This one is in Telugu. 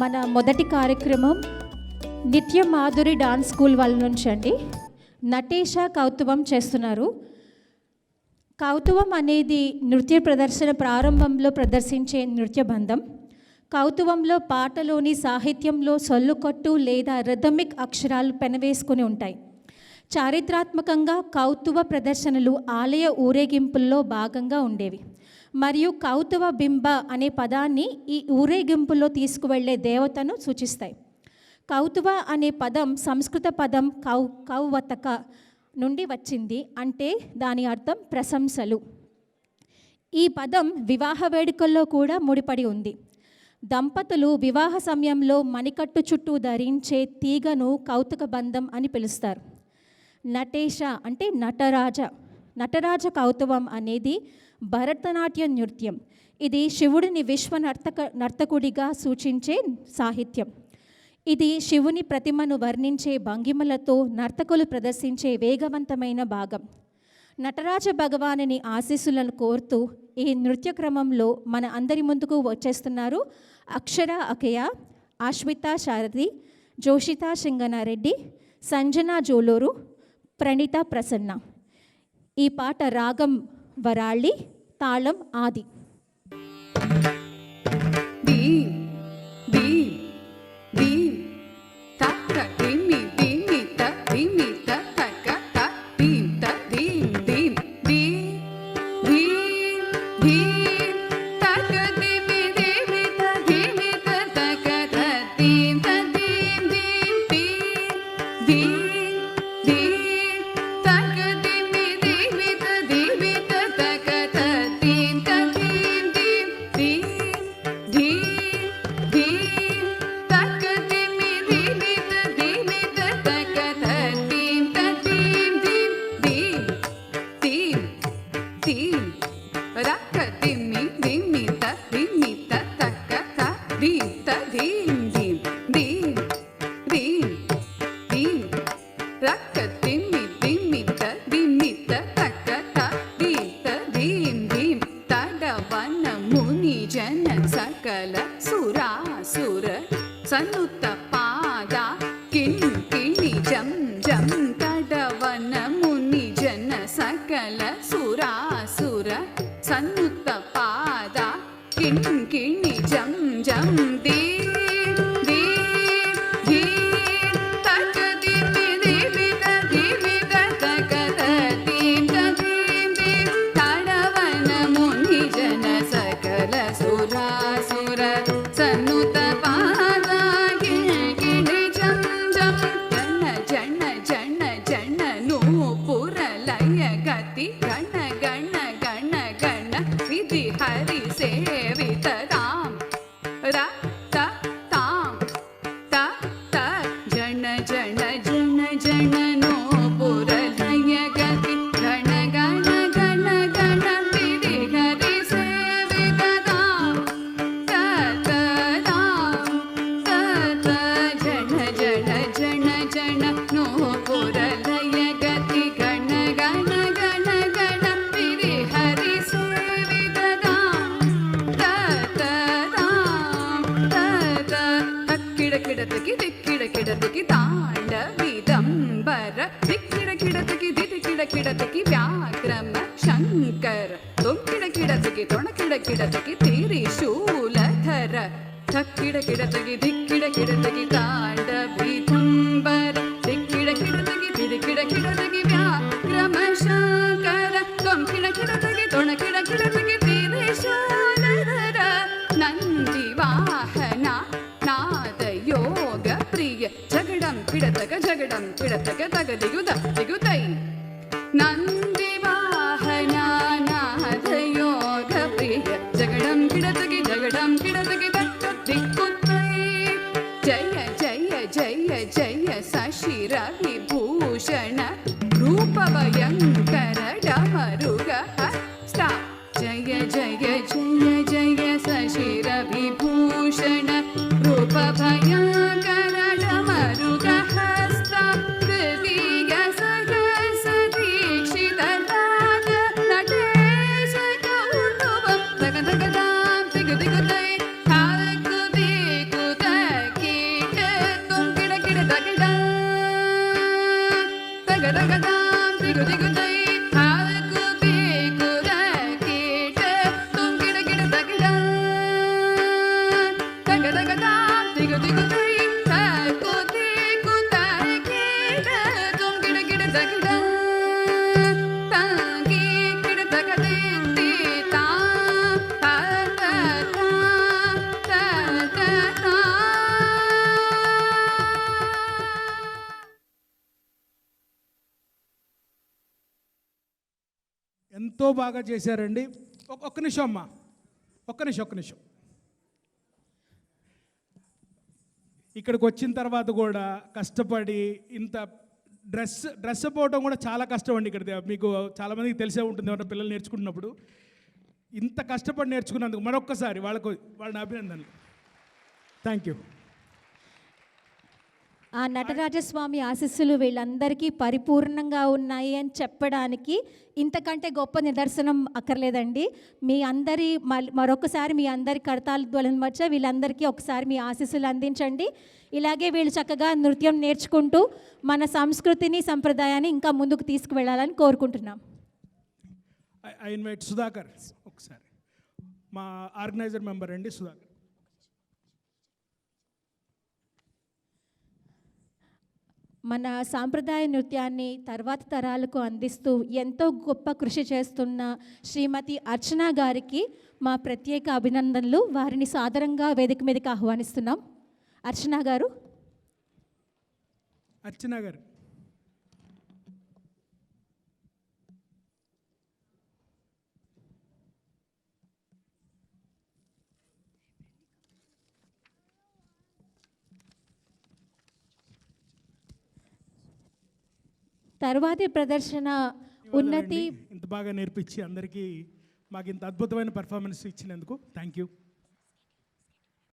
మన మొదటి కార్యక్రమం నిత్య మాధురి డాన్స్ స్కూల్ వాళ్ళ నుంచి అండి. నటేష కౌతువం చేస్తున్నారు. కౌతువం అనేది నృత్య ప్రదర్శన ప్రారంభంలో ప్రదర్శించే నృత్య బంధం. కౌతువంలో పాటలోని సాహిత్యంలో సొల్లుకొట్టు లేదా రిథమిక్ అక్షరాలు పెనవేసుకుని ఉంటాయి. చారిత్రాత్మకంగా కౌతువ ప్రదర్శనలు ఆలయ ఊరేగింపుల్లో భాగంగా ఉండేవి మరియు కౌతువ బింబ అనే పదాన్ని ఈ ఊరేగింపుల్లో తీసుకువెళ్లే దేవతను సూచిస్తాయి. కౌతువ అనే పదం సంస్కృత పదం కౌవతక నుండి వచ్చింది, అంటే దాని అర్థం ప్రశంసలు. ఈ పదం వివాహ వేడుకల్లో కూడా ముడిపడి ఉంది. దంపతులు వివాహ సమయంలో మణికట్టు చుట్టూ ధరించే తీగను కౌతుక బంధం అని పిలుస్తారు. నటేష అంటే నటరాజ కౌతువం అనేది భరతనాట్య నృత్యం. ఇది శివుడిని విశ్వ నర్తకుడిగా సూచించే సాహిత్యం. ఇది శివుని ప్రతిమను వర్ణించే భంగిమలతో నర్తకులు ప్రదర్శించే వేగవంతమైన భాగం. నటరాజ భగవానుని ఆశీస్సులను కోరుతూ ఈ నృత్య క్రమంలో మన అందరి ముందుకు వచ్చేస్తున్నారు అక్షర అకయ, ఆశ్విత శారది, జోషిత సింగనారెడ్డి, సంజన జోలూరు, ప్రణీత ప్రసన్న. ఈ పాట రాగం వరాళి, తాళం ఆది. సన్నుత పాద కిణి జం జం తడవన ముని జన సకల సురాసుర సన్నుత పాద కిణి జం జం దే దే దే తక దిమి దేవిత దేవిత తక దీం దీం దీం తడవన ముని జన సకల సురాసుర సన్నుత గణ గణ గణ గణ విధి హరి సేవిత తాం ర త తాం త త జన జన జన జన నో పురలయ గతి గణ గణ గణ గణ విధి హరి సేవిత తాం త త తాం త త జన జన జన జన నో పురలయ గతి గణ గణ కిడకిడతకి తాండవిదంబర దిక్కిడకిడతకి దిదికిడకిడతకి వ్యాక్రమ శంకర తొంకిడకిడతకి తొణకిడకిడతకి తిరిశూలధర తక్కిడకిడతకి దిక్కిడకిడతకి తాండవిదంబర దిక్కిడకిడతకి దిదికిడకిడతకి వ్యాక్రమ శంకర తొంకిడకిడతకి తొణకిడకిడతకి తిరిశూలధర నంది వాహన నాద యోగ ప్రియ జగడం పిడతక తగ దిగుతై నంది వాహన నాద యోగ ప్రియ జగడం పిడతకి తగ దిక్కుతై జయ జయ జయ జయ శశిర విభూషణ రూప భయంకర డమరుగ హస్త జయ జయ జయ జయ శశిర విభూషణ రూప భయంకర డమరుగ హస్త తృతీయ సహస దీక్షిత రాగ నటేశ కౌతువం తగ తగ దాం తిగు తిగు తై తాగు దిగు తై దిగు దిగు దై తాకు దిగు తాకిడ తుం గిడ గిడ దగిడ తాగి గిడ దగది తి తా తా తా తా తా తా. ఎంతో బాగా చేశారండి. ఒక్క నిమిషం అమ్మా, ఒక్క నిమిషం. ఇక్కడికి వచ్చిన తర్వాత కూడా కష్టపడి ఇంత డ్రెస్ పోవడం కూడా చాలా కష్టం అండి. ఇక్కడ మీకు చాలామందికి తెలిసే ఉంటుంది ఎవరైనా పిల్లలు నేర్చుకుంటున్నప్పుడు. ఇంత కష్టపడి నేర్చుకున్నందుకు మరొక్కసారి వాళ్ళని అభినందనలు. Thank you. ఆ నటరాజస్వామి ఆశీస్సులు వీళ్ళందరికీ పరిపూర్ణంగా ఉన్నాయి అని చెప్పడానికి ఇంతకంటే గొప్ప నిదర్శనం అక్కర్లేదండి. మీ అందరి మరొకసారి మీ అందరి కర్తాల ధ్వలం వచ్చే వీళ్ళందరికీ ఒకసారి మీ ఆశీస్సులు అందించండి. ఇలాగే వీళ్ళు చక్కగా నృత్యం నేర్చుకుంటూ మన సంస్కృతిని సంప్రదాయాన్ని ఇంకా ముందుకు తీసుకువెళ్ళాలని కోరుకుంటున్నాం. ఐ ఇన్వైట్ సుధాకర్, ఒకసారి మా ఆర్గనైజర్ మెంబర్ అండి సుధాకర్. మన సాంప్రదాయ నృత్యాన్ని తర్వాత తరాలకు అందిస్తూ ఎంతో గొప్ప కృషి చేస్తున్న శ్రీమతి అర్చన గారికి మా ప్రత్యేక అభినందనలు. వారిని సాదరంగా వేదిక మీదకి ఆహ్వానిస్తున్నాం. అర్చన గారు. తర్వాతి ప్రదర్శన ఉన్నతి. ఇంత బాగా నేర్పించి అందరికీ మాకు ఇంత అద్భుతమైన పర్ఫార్మెన్స్ ఇచ్చినందుకు థ్యాంక్ యూ.